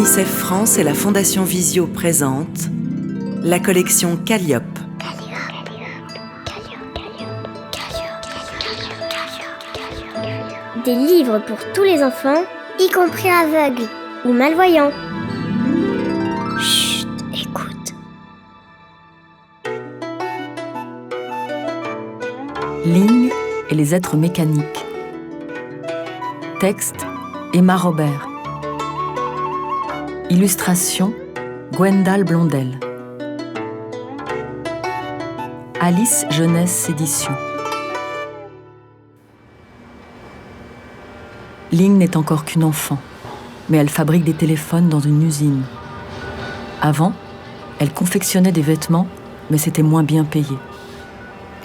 UNICEF France et la Fondation Visio présentent la collection Calliope. Des livres pour tous les enfants, y compris aveugles ou malvoyants. Chut, écoute. Ling et les êtres mécaniques. Texte, Emma Robert. Illustration, Gwendal Blondel. Alice Jeunesse Édition. Ling n'est encore qu'une enfant, mais elle fabrique des téléphones dans une usine. Avant, elle confectionnait des vêtements, mais c'était moins bien payé.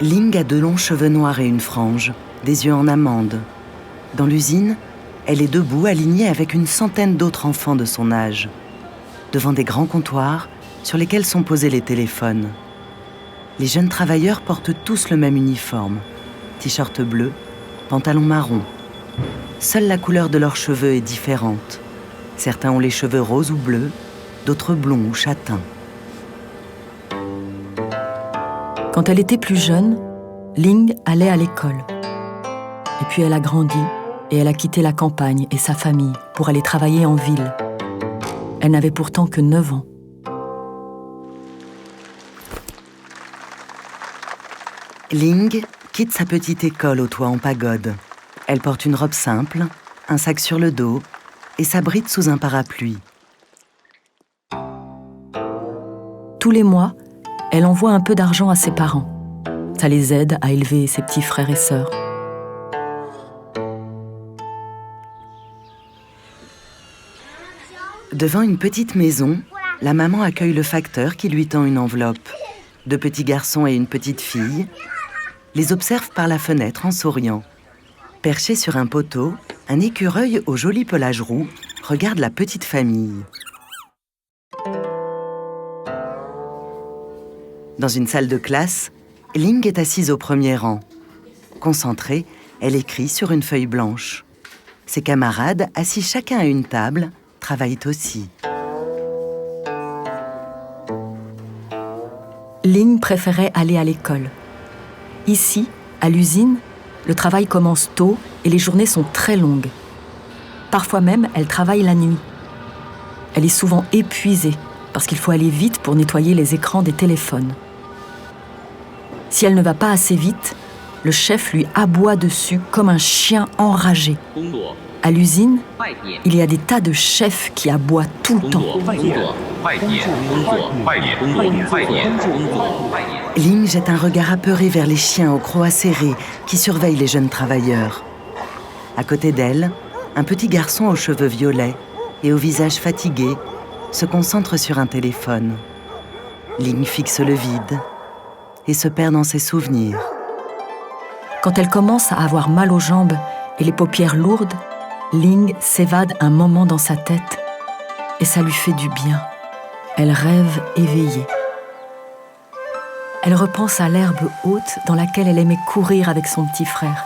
Ling a de longs cheveux noirs et une frange, des yeux en amande. Dans l'usine, elle est debout, alignée avec une centaine d'autres enfants de son âge, devant des grands comptoirs sur lesquels sont posés les téléphones. Les jeunes travailleurs portent tous le même uniforme, t-shirt bleu, pantalon marron. Seule la couleur de leurs cheveux est différente. Certains ont les cheveux roses ou bleus, d'autres blonds ou châtains. Quand elle était plus jeune, Ling allait à l'école. Et puis elle a grandi et elle a quitté la campagne et sa famille pour aller travailler en ville. Elle n'avait pourtant que 9 ans. Ling quitte sa petite école au toit en pagode. Elle porte une robe simple, un sac sur le dos et s'abrite sous un parapluie. Tous les mois, elle envoie un peu d'argent à ses parents. Ça les aide à élever ses petits frères et sœurs. Devant une petite maison, la maman accueille le facteur qui lui tend une enveloppe. 2 petits garçons et une petite fille les observent par la fenêtre en souriant. Perché sur un poteau, un écureuil au joli pelage roux regarde la petite famille. Dans une salle de classe, Ling est assise au premier rang. Concentrée, elle écrit sur une feuille blanche. Ses camarades, assis chacun à une table, travaillent aussi. Ling préférait aller à l'école. Ici, à l'usine, le travail commence tôt et les journées sont très longues. Parfois même, elle travaille la nuit. Elle est souvent épuisée parce qu'il faut aller vite pour nettoyer les écrans des téléphones. Si elle ne va pas assez vite, le chef lui aboie dessus comme un chien enragé. À l'usine, il y a des tas de chefs qui aboient tout le temps. Ling jette un regard apeuré vers les chiens aux crocs acérés qui surveillent les jeunes travailleurs. À côté d'elle, un petit garçon aux cheveux violets et au visage fatigué se concentre sur un téléphone. Ling fixe le vide et se perd dans ses souvenirs. Quand elle commence à avoir mal aux jambes et les paupières lourdes, Ling s'évade un moment dans sa tête et ça lui fait du bien. Elle rêve éveillée. Elle repense à l'herbe haute dans laquelle elle aimait courir avec son petit frère.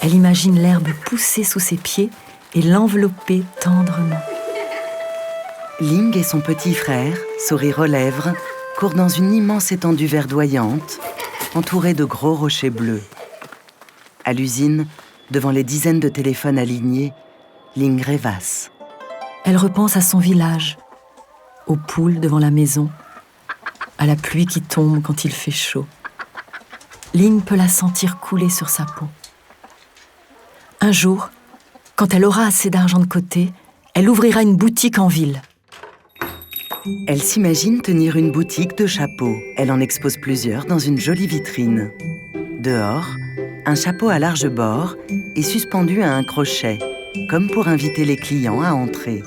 Elle imagine l'herbe pousser sous ses pieds et l'envelopper tendrement. Ling et son petit frère, sourire aux lèvres, courent dans une immense étendue verdoyante, entourée de gros rochers bleus. À l'usine, devant les dizaines de téléphones alignés, Ling rêvasse. Elle repense à son village, aux poules devant la maison, à la pluie qui tombe quand il fait chaud. Ling peut la sentir couler sur sa peau. Un jour, quand elle aura assez d'argent de côté, elle ouvrira une boutique en ville. Elle s'imagine tenir une boutique de chapeaux. Elle en expose plusieurs dans une jolie vitrine. Dehors, un chapeau à large bord est suspendu à un crochet, comme pour inviter les clients à entrer.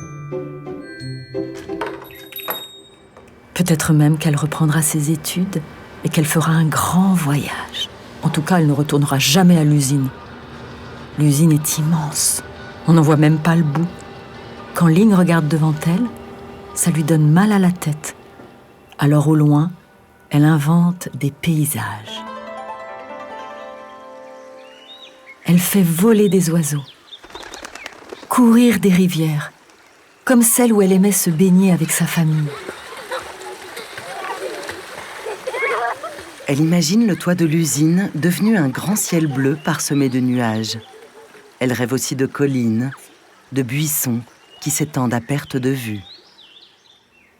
Peut-être même qu'elle reprendra ses études et qu'elle fera un grand voyage. En tout cas, elle ne retournera jamais à l'usine. L'usine est immense. On n'en voit même pas le bout. Quand Ling regarde devant elle, ça lui donne mal à la tête. Alors au loin, elle invente des paysages. Elle fait voler des oiseaux, courir des rivières, comme celle où elle aimait se baigner avec sa famille. Elle imagine le toit de l'usine devenu un grand ciel bleu parsemé de nuages. Elle rêve aussi de collines, de buissons qui s'étendent à perte de vue.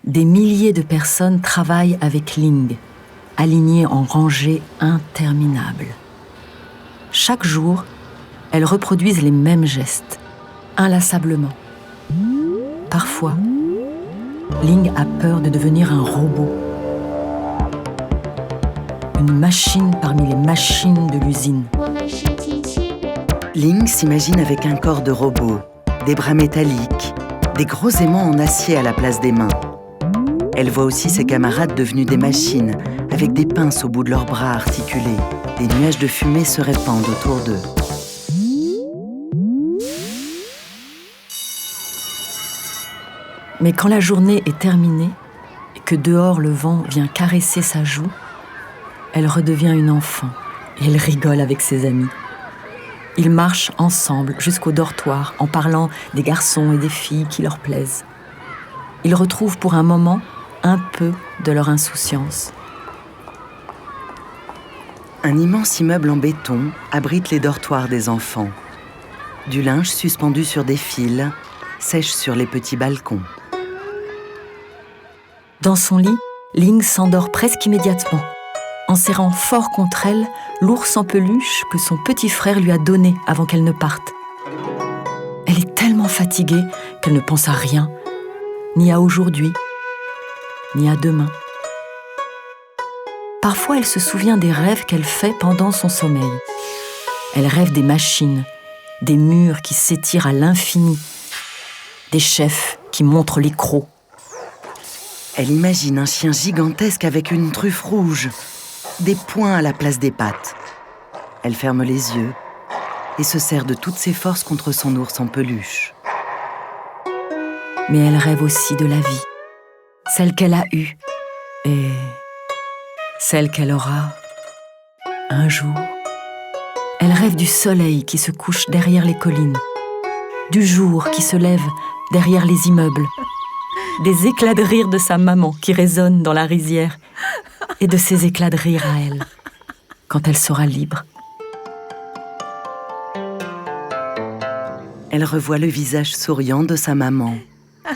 Des milliers de personnes travaillent avec Ling, alignées en rangées interminables. Chaque jour, elles reproduisent les mêmes gestes, inlassablement. Parfois, Ling a peur de devenir un robot. Une machine parmi les machines de l'usine. Ling s'imagine avec un corps de robot, des bras métalliques, des gros aimants en acier à la place des mains. Elle voit aussi ses camarades devenus des machines, avec des pinces au bout de leurs bras articulés. Des nuages de fumée se répandent autour d'eux. Mais quand la journée est terminée et que dehors le vent vient caresser sa joue, elle redevient une enfant et elle rigole avec ses amis. Ils marchent ensemble jusqu'au dortoir en parlant des garçons et des filles qui leur plaisent. Ils retrouvent pour un moment un peu de leur insouciance. Un immense immeuble en béton abrite les dortoirs des enfants. Du linge suspendu sur des fils sèche sur les petits balcons. Dans son lit, Ling s'endort presque immédiatement, en serrant fort contre elle l'ours en peluche que son petit frère lui a donné avant qu'elle ne parte. Elle est tellement fatiguée qu'elle ne pense à rien, ni à aujourd'hui, ni à demain. Parfois, elle se souvient des rêves qu'elle fait pendant son sommeil. Elle rêve des machines, des murs qui s'étirent à l'infini, des chefs qui montrent les crocs. Elle imagine un chien gigantesque avec une truffe rouge, des poings à la place des pattes. Elle ferme les yeux et se serre de toutes ses forces contre son ours en peluche. Mais elle rêve aussi de la vie, celle qu'elle a eue et celle qu'elle aura un jour. Elle rêve du soleil qui se couche derrière les collines, du jour qui se lève derrière les immeubles, des éclats de rire de sa maman qui résonnent dans la rizière et de ses éclats de rire à elle, quand elle sera libre. Elle revoit le visage souriant de sa maman,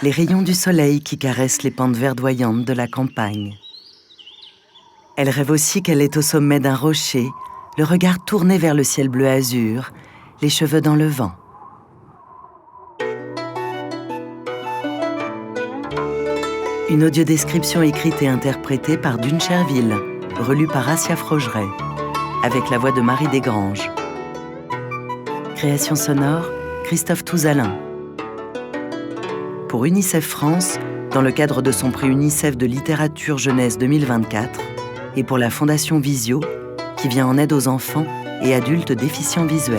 les rayons du soleil qui caressent les pentes verdoyantes de la campagne. Elle rêve aussi qu'elle est au sommet d'un rocher, le regard tourné vers le ciel bleu azur, les cheveux dans le vent. Une audiodescription écrite et interprétée par Dune Cherville, relue par Assia Frogeret, avec la voix de Marie Desgranges. Création sonore, Christophe Touzalin. Pour UNICEF France, dans le cadre de son prix UNICEF de littérature jeunesse 2024, et pour la Fondation Visio, qui vient en aide aux enfants et adultes déficients visuels.